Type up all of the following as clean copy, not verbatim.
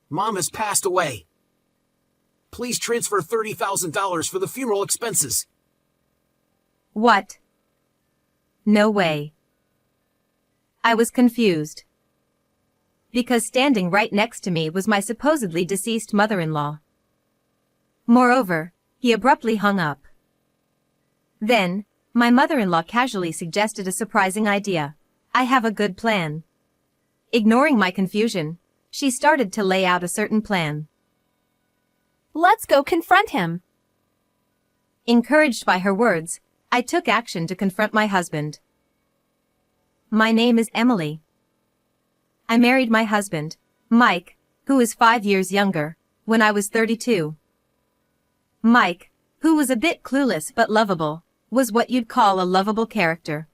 Mom has passed away. Please transfer $30,000 for the funeral expenses. What? No way. I was confused. Because standing right next to me was my supposedly deceased mother-in-law. Moreover, he abruptly hung up. Then, my mother-in-law casually suggested a surprising idea. I have a good plan. Ignoring my confusion, she started to lay out a certain plan. Let's go confront him. Encouraged by her words, I took action to confront my husband. My name is Emily. I married my husband, Mike, who is 5 years younger, when I was 32. Mike, who was a bit clueless but lovable, was what you'd call a lovable character.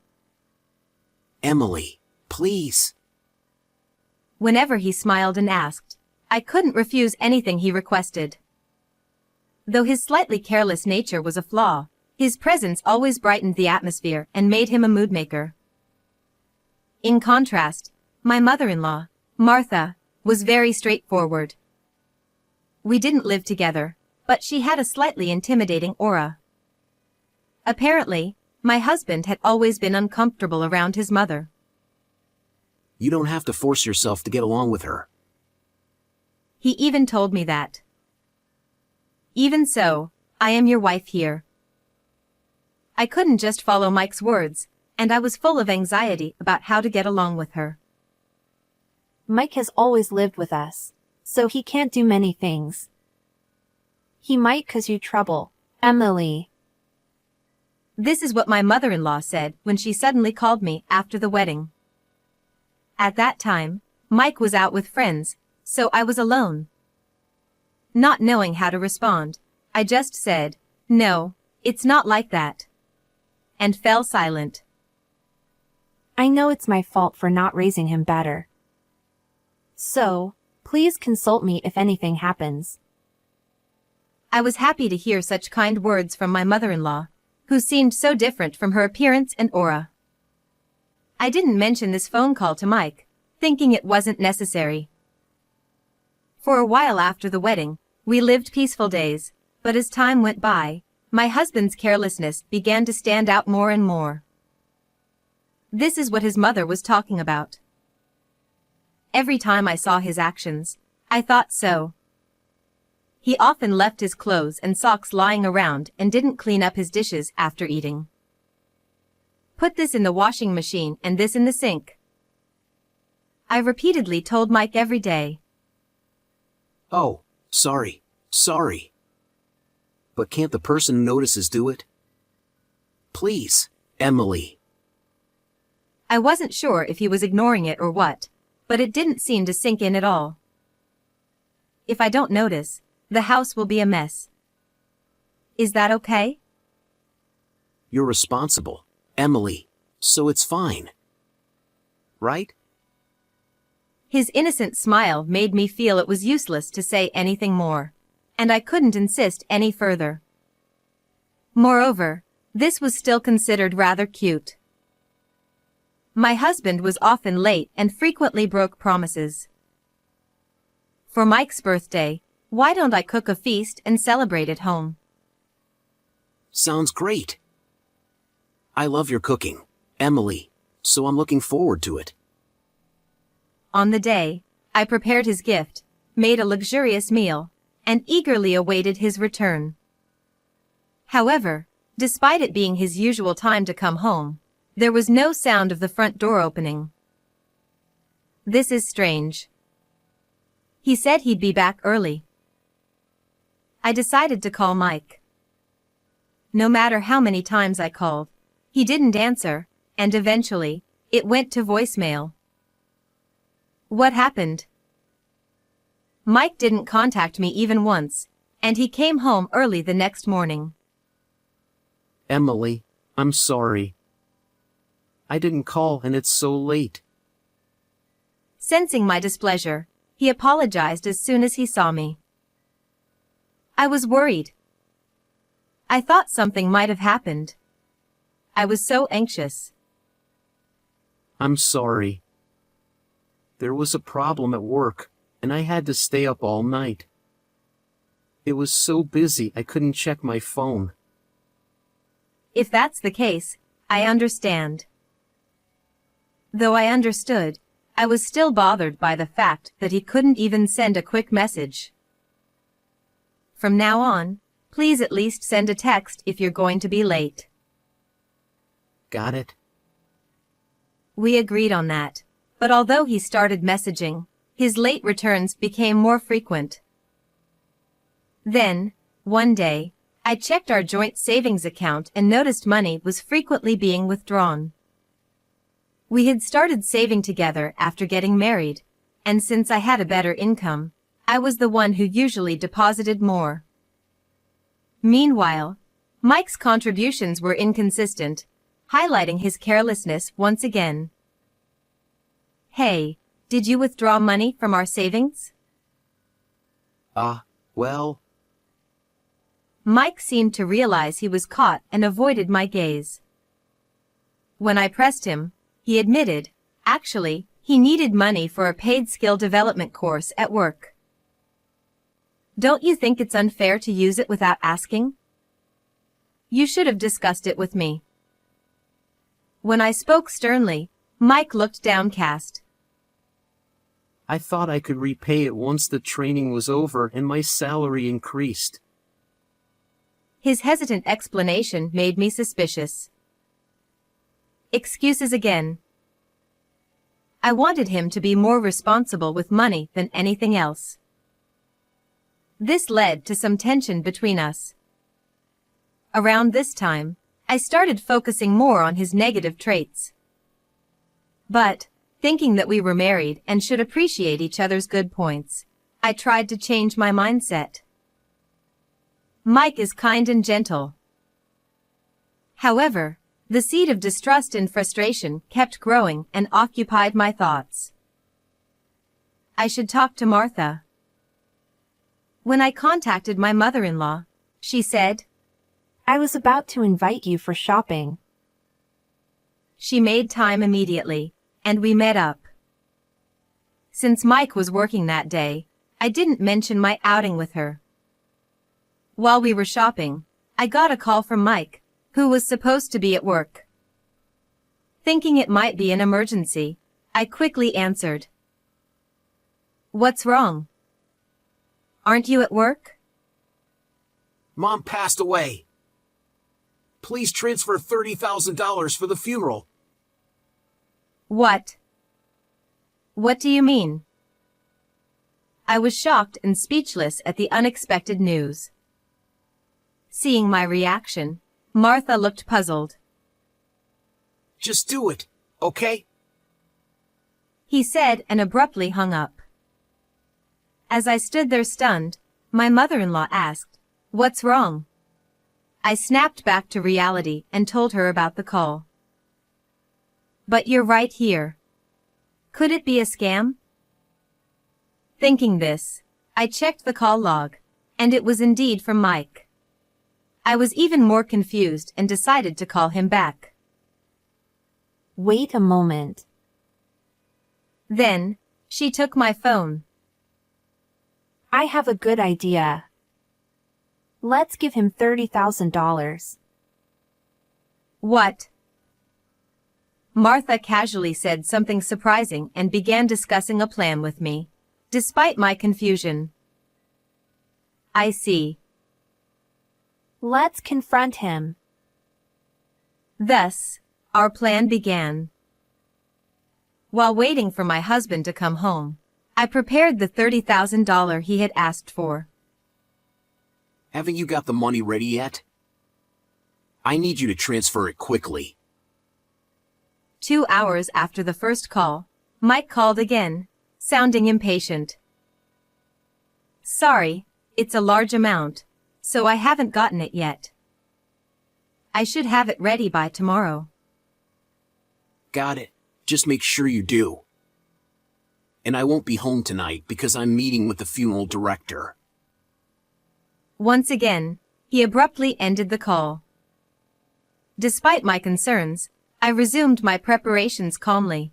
Emily, please. Whenever he smiled and asked, I couldn't refuse anything he requested. Though his slightly careless nature was a flaw, his presence always brightened the atmosphere and made him a mood maker. In contrast, my mother-in-law, Martha, was very straightforward. We didn't live together, but she had a slightly intimidating aura. Apparently, my husband had always been uncomfortable around his mother. You don't have to force yourself to get along with her. He even told me that. Even so, I am your wife here. I couldn't just follow Mike's words, and I was full of anxiety about how to get along with her. Mike has always lived with us, so he can't do many things. He might cause you trouble, Emily. This is what my mother-in-law said when she suddenly called me after the wedding. At that time, Mike was out with friends, so I was alone. Not knowing how to respond, I just said, "No, it's not like that," and fell silent. I know it's my fault for not raising him better. So, please consult me if anything happens. I was happy to hear such kind words from my mother-in-law, who seemed so different from her appearance and aura. I didn't mention this phone call to Mike, thinking it wasn't necessary. For a while after the wedding, we lived peaceful days, but as time went by, my husband's carelessness began to stand out more and more. This is what his mother was talking about. Every time I saw his actions, I thought so. He often left his clothes and socks lying around and didn't clean up his dishes after eating. Put this in the washing machine and this in the sink. I repeatedly told Mike every day. Oh, sorry. But can't the person who notices do it? Please, Emily. I wasn't sure if he was ignoring it or what, but it didn't seem to sink in at all. If I don't notice, the house will be a mess. Is that okay? You're responsible, Emily, so it's fine. Right? His innocent smile made me feel it was useless to say anything more, and I couldn't insist any further. Moreover, this was still considered rather cute. My husband was often late and frequently broke promises. For Mike's birthday, why don't I cook a feast and celebrate at home? Sounds great. I love your cooking, Emily, so I'm looking forward to it. On the day, I prepared his gift, made a luxurious meal, and eagerly awaited his return. However, despite it being his usual time to come home, there was no sound of the front door opening. This is strange. He said he'd be back early. I decided to call Mike. No matter how many times I called, he didn't answer, and eventually, it went to voicemail. What happened? Mike didn't contact me even once, and he came home early the next morning. Emily, I'm sorry. I didn't call and it's so late. Sensing my displeasure, he apologized as soon as he saw me. I was worried. I thought something might have happened. I was so anxious. I'm sorry. There was a problem at work, and I had to stay up all night. It was so busy I couldn't check my phone. If that's the case, I understand. Though I understood, I was still bothered by the fact that he couldn't even send a quick message. From now on, please at least send a text if you're going to be late. Got it? We agreed on that, but although he started messaging, his late returns became more frequent. Then, one day, I checked our joint savings account and noticed money was frequently being withdrawn. We had started saving together after getting married, and since I had a better income, I was the one who usually deposited more. Meanwhile, Mike's contributions were inconsistent, highlighting his carelessness once again. Hey, did you withdraw money from our savings? Well... Mike seemed to realize he was caught and avoided my gaze. When I pressed him, he admitted, actually, he needed money for a paid skill development course at work. Don't you think it's unfair to use it without asking? You should have discussed it with me. When I spoke sternly, Mike looked downcast. I thought I could repay it once the training was over and my salary increased. His hesitant explanation made me suspicious. Excuses again. I wanted him to be more responsible with money than anything else. This led to some tension between us. Around this time, I started focusing more on his negative traits. But, thinking that we were married and should appreciate each other's good points, I tried to change my mindset. Mike is kind and gentle. However, the seed of distrust and frustration kept growing and occupied my thoughts. I should talk to Martha. When I contacted my mother-in-law, she said, I was about to invite you for shopping. She made time immediately, and we met up. Since Mike was working that day, I didn't mention my outing with her. While we were shopping, I got a call from Mike, who was supposed to be at work. Thinking it might be an emergency, I quickly answered. What's wrong? Aren't you at work? Mom passed away. Please transfer $30,000 for the funeral. What? What do you mean? I was shocked and speechless at the unexpected news. Seeing my reaction, Martha looked puzzled. Just do it, okay? He said and abruptly hung up. As I stood there stunned, my mother-in-law asked, What's wrong? I snapped back to reality and told her about the call. But you're right here. Could it be a scam? Thinking this, I checked the call log, and it was indeed from Mike. I was even more confused and decided to call him back. Wait a moment. Then, she took my phone. I have a good idea. Let's give him $30,000. What? Martha casually said something surprising and began discussing a plan with me, despite my confusion. I see. Let's confront him. Thus, our plan began. While waiting for my husband to come home, I prepared the $30,000 he had asked for. Haven't you got the money ready yet? I need you to transfer it quickly. 2 hours after the first call, Mike called again, sounding impatient. Sorry, it's a large amount, so I haven't gotten it yet. I should have it ready by tomorrow. Got it. Just make sure you do. And I won't be home tonight because I'm meeting with the funeral director. Once again, he abruptly ended the call. Despite my concerns, I resumed my preparations calmly.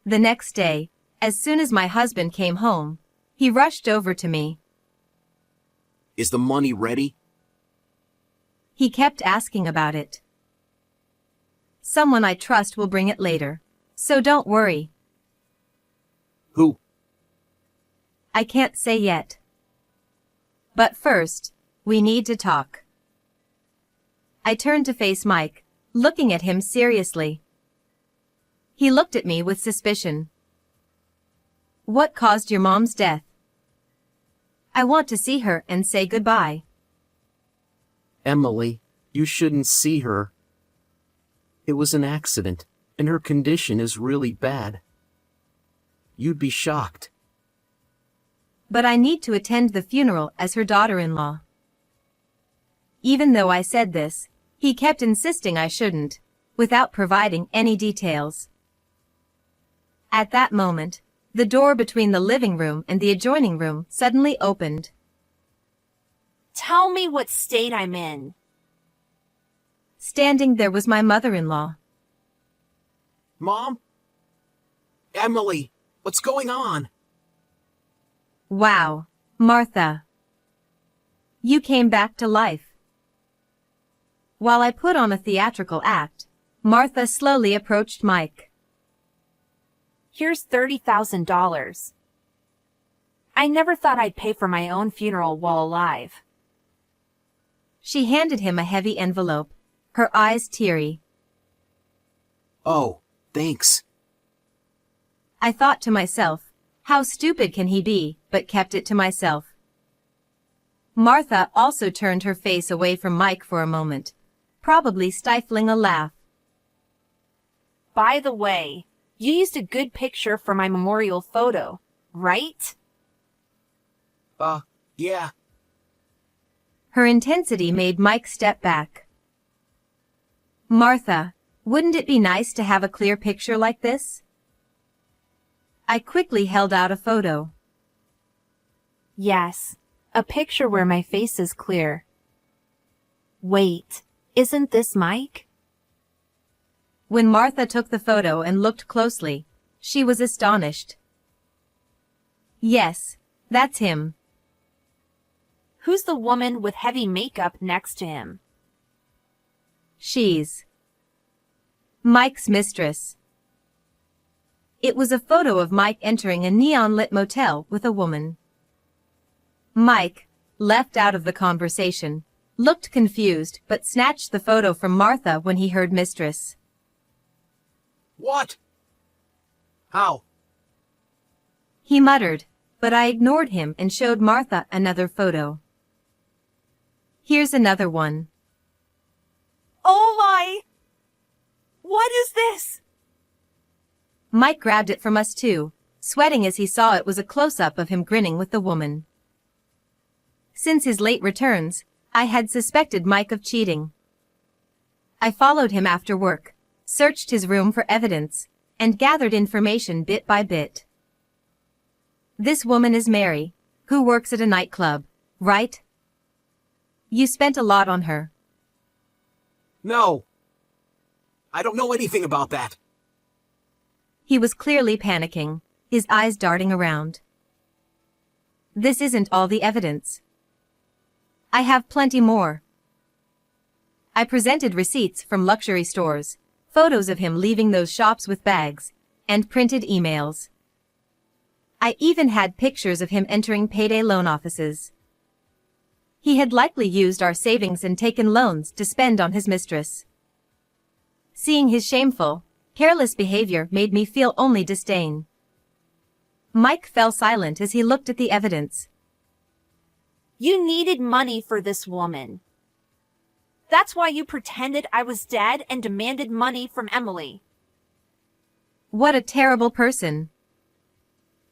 The next day, As soon as my husband came home, he rushed over to me. Is the money ready? He kept asking about it. Someone I trust will bring it later, so don't worry. Who? I can't say yet. But first, we need to talk. I turned to face Mike, looking at him seriously. He looked at me with suspicion. What caused your mom's death? I want to see her and say goodbye. Emily, you shouldn't see her. It was an accident, and her condition is really bad. You'd be shocked. But I need to attend the funeral as her daughter-in-law. Even though I said this, he kept insisting I shouldn't, without providing any details. At that moment, the door between the living room and the adjoining room suddenly opened. Tell me what state I'm in. Standing there was my mother-in-law. Mom? Emily, what's going on? Wow, Martha. You came back to life. While I put on a theatrical act, Martha slowly approached Mike. Here's $30,000. I never thought I'd pay for my own funeral while alive. She handed him a heavy envelope, her eyes teary. Oh, thanks. I thought to myself, how stupid can he be, but kept it to myself. Martha also turned her face away from Mike for a moment, probably stifling a laugh. By the way, you used a good picture for my memorial photo, right? Yeah. Her intensity made Mike step back. Martha, wouldn't it be nice to have a clear picture like this? I quickly held out a photo. Yes, a picture where my face is clear. Wait, isn't this Mike? When Martha took the photo and looked closely, she was astonished. Yes, that's him. Who's the woman with heavy makeup next to him? She's Mike's mistress. It was a photo of Mike entering a neon-lit motel with a woman. Mike, left out of the conversation, looked confused but snatched the photo from Martha when he heard mistress. What? How? He muttered, but I ignored him and showed Martha another photo. Here's another one. Oh my! What is this? Mike grabbed it from us too, sweating as he saw it was a close-up of him grinning with the woman. Since his late returns, I had suspected Mike of cheating. I followed him after work, searched his room for evidence, and gathered information bit by bit. This woman is Mary, who works at a nightclub, right? You spent a lot on her. No. I don't know anything about that. He was clearly panicking, his eyes darting around. This isn't all the evidence. I have plenty more. I presented receipts from luxury stores, photos of him leaving those shops with bags, and printed emails. I even had pictures of him entering payday loan offices. He had likely used our savings and taken loans to spend on his mistress. Seeing his shameful, careless behavior made me feel only disdain. Mike fell silent as he looked at the evidence. You needed money for this woman. That's why you pretended I was dead and demanded money from Emily. What a terrible person.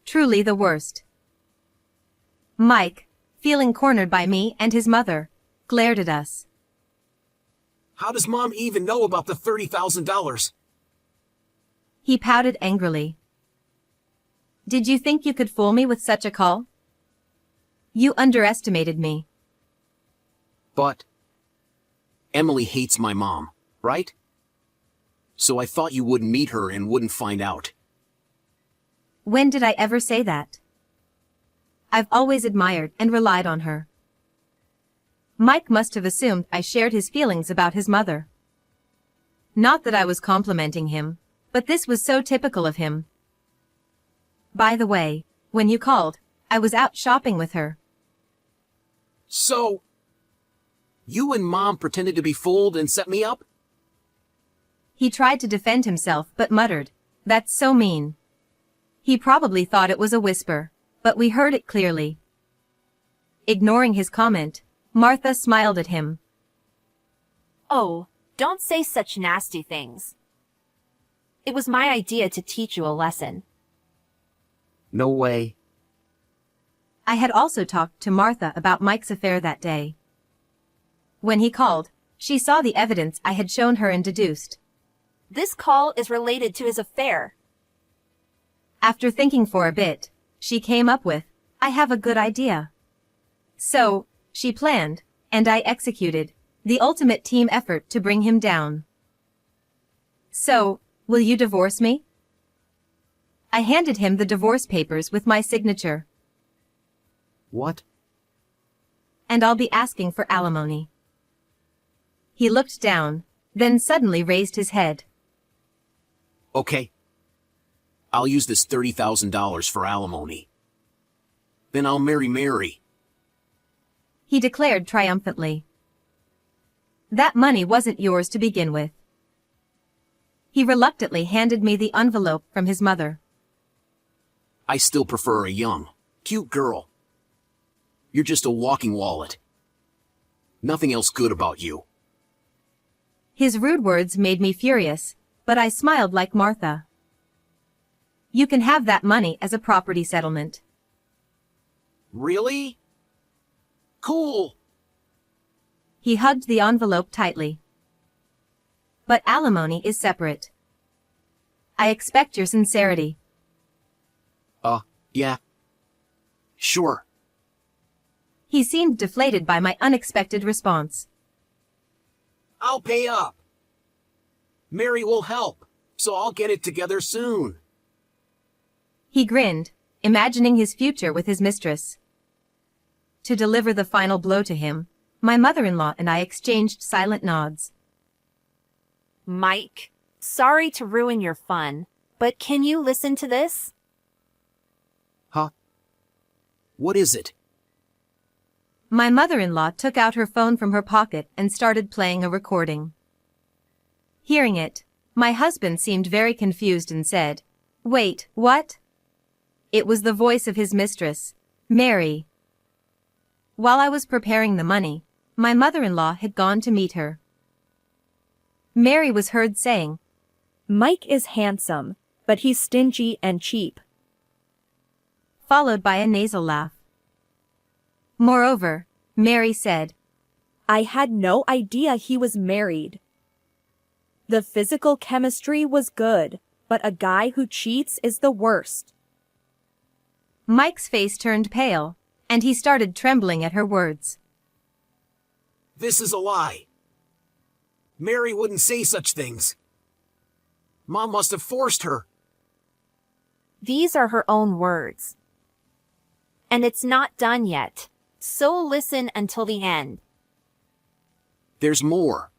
Truly the worst. Mike, feeling cornered by me and his mother, glared at us. How does Mom even know about the $30,000? He pouted angrily. Did you think you could fool me with such a call? You underestimated me. But Emily hates my mom, right? So I thought you wouldn't meet her and wouldn't find out. When did I ever say that? I've always admired and relied on her. Mike must have assumed I shared his feelings about his mother. Not that I was complimenting him, but this was so typical of him. By the way, when you called, I was out shopping with her. So, you and Mom pretended to be fooled and set me up? He tried to defend himself but muttered, "That's so mean." He probably thought it was a whisper, but we heard it clearly. Ignoring his comment, Martha smiled at him. Oh, don't say such nasty things. It was my idea to teach you a lesson. No way. I had also talked to Martha about Mike's affair that day. When he called, she saw the evidence I had shown her and deduced. This call is related to his affair. After thinking for a bit, she came up with, "I have a good idea." So, she planned, and I executed, the ultimate team effort to bring him down. "So, will you divorce me?" I handed him the divorce papers with my signature. What? "And I'll be asking for alimony." He looked down, then suddenly raised his head. Okay. I'll use this $30,000 for alimony. Then I'll marry Mary. He declared triumphantly. That money wasn't yours to begin with. He reluctantly handed me the envelope from his mother. I still prefer a young, cute girl. You're just a walking wallet. Nothing else good about you. His rude words made me furious, but I smiled like Martha. "You can have that money as a property settlement." Really? Cool. He hugged the envelope tightly. "But alimony is separate. I expect your sincerity." Yeah. Sure. He seemed deflated by my unexpected response. I'll pay up. Mary will help, so I'll get it together soon. He grinned, imagining his future with his mistress. To deliver the final blow to him, my mother-in-law and I exchanged silent nods. Mike, sorry to ruin your fun, but can you listen to this? Huh? What is it? My mother-in-law took out her phone from her pocket and started playing a recording. Hearing it, my husband seemed very confused and said, "Wait, what?" It was the voice of his mistress, Mary. While I was preparing the money, my mother-in-law had gone to meet her. Mary was heard saying, "Mike is handsome, but he's stingy and cheap." followed by a nasal laugh. Moreover, Mary said, "I had no idea he was married. The physical chemistry was good, but a guy who cheats is the worst." Mike's face turned pale, and he started trembling at her words. This is a lie. Mary wouldn't say such things. Mom must have forced her. These are her own words. And it's not done yet, so listen until the end. There's more.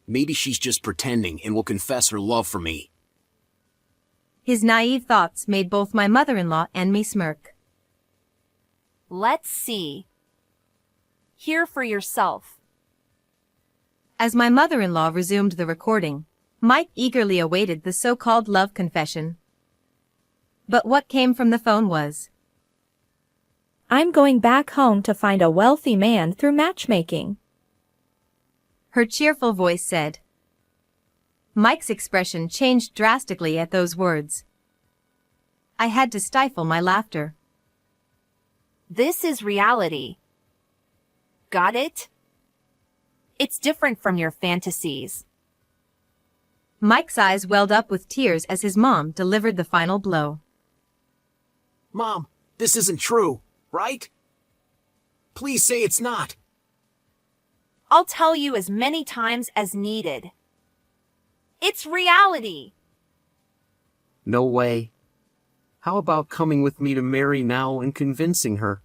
Maybe she's just pretending and will confess her love for me. His naive thoughts made both my mother-in-law and me smirk. Let's see. Hear for yourself. As my mother-in-law resumed the recording, Mike eagerly awaited the so-called love confession. But what came from the phone was, "I'm going back home to find a wealthy man through matchmaking." her cheerful voice said. Mike's expression changed drastically at those words. I had to stifle my laughter. This is reality. Got it? It's different from your fantasies. Mike's eyes welled up with tears as his mom delivered the final blow. Mom, this isn't true, right? Please say it's not. I'll tell you as many times as needed. It's reality. No way. How about coming with me to Mary now and convincing her?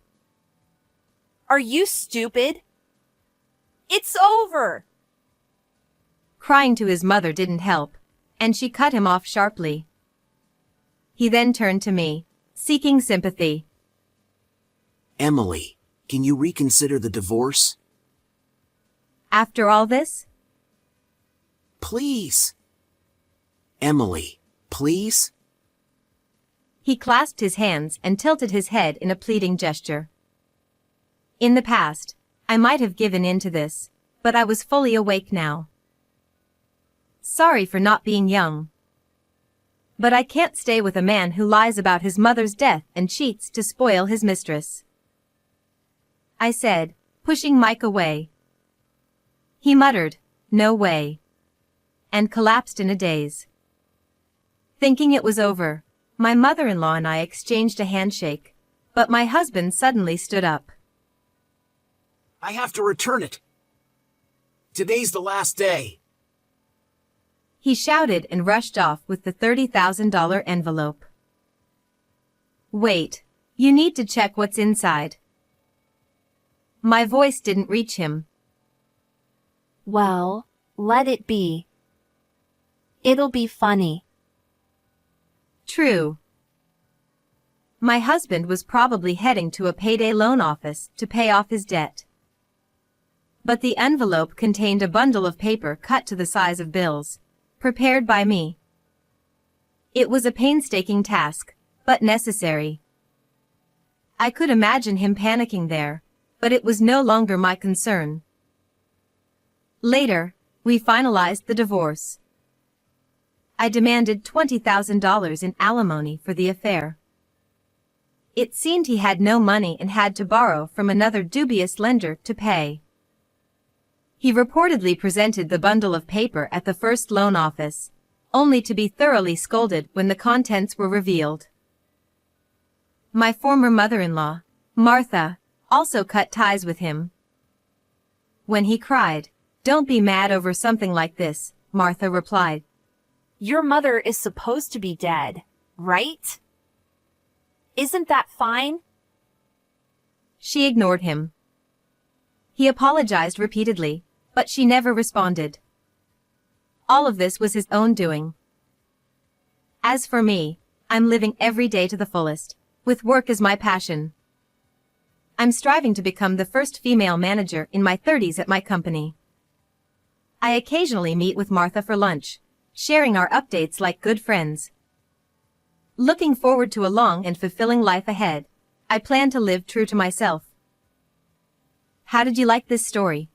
Are you stupid? It's over! Crying to his mother didn't help, and she cut him off sharply. He then turned to me, seeking sympathy. Emily, can you reconsider the divorce? After all this? Please. Emily, please? He clasped his hands and tilted his head in a pleading gesture. In the past, I might have given in to this, but I was fully awake now. Sorry for not being young. But I can't stay with a man who lies about his mother's death and cheats to spoil his mistress, I said, pushing Mike away. He muttered, "No way," and collapsed in a daze. Thinking it was over, my mother-in-law and I exchanged a handshake, but my husband suddenly stood up. I have to return it. Today's the last day. He shouted and rushed off with the $30,000 envelope. Wait, you need to check what's inside. My voice didn't reach him. Well, let it be. It'll be funny. True. My husband was probably heading to a payday loan office to pay off his debt. But the envelope contained a bundle of paper cut to the size of bills, prepared by me. It was a painstaking task, but necessary. I could imagine him panicking there, but it was no longer my concern. Later, we finalized the divorce. I demanded $20,000 in alimony for the affair. It seemed he had no money and had to borrow from another dubious lender to pay. He reportedly presented the bundle of paper at the first loan office, only to be thoroughly scolded when the contents were revealed. My former mother-in-law, Martha, also cut ties with him. When he cried, "Don't be mad over something like this," Martha replied, Your mother is supposed to be dead, right? Isn't that fine? She ignored him. He apologized repeatedly, but she never responded. All of this was his own doing. As for me, I'm living every day to the fullest, with work as my passion. I'm striving to become the first female manager in my 30s at my company. I occasionally meet with Martha for lunch, sharing our updates like good friends. Looking forward to a long and fulfilling life ahead, I plan to live true to myself. How did you like this story?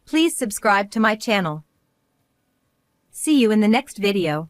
Please subscribe to my channel. See you in the next video.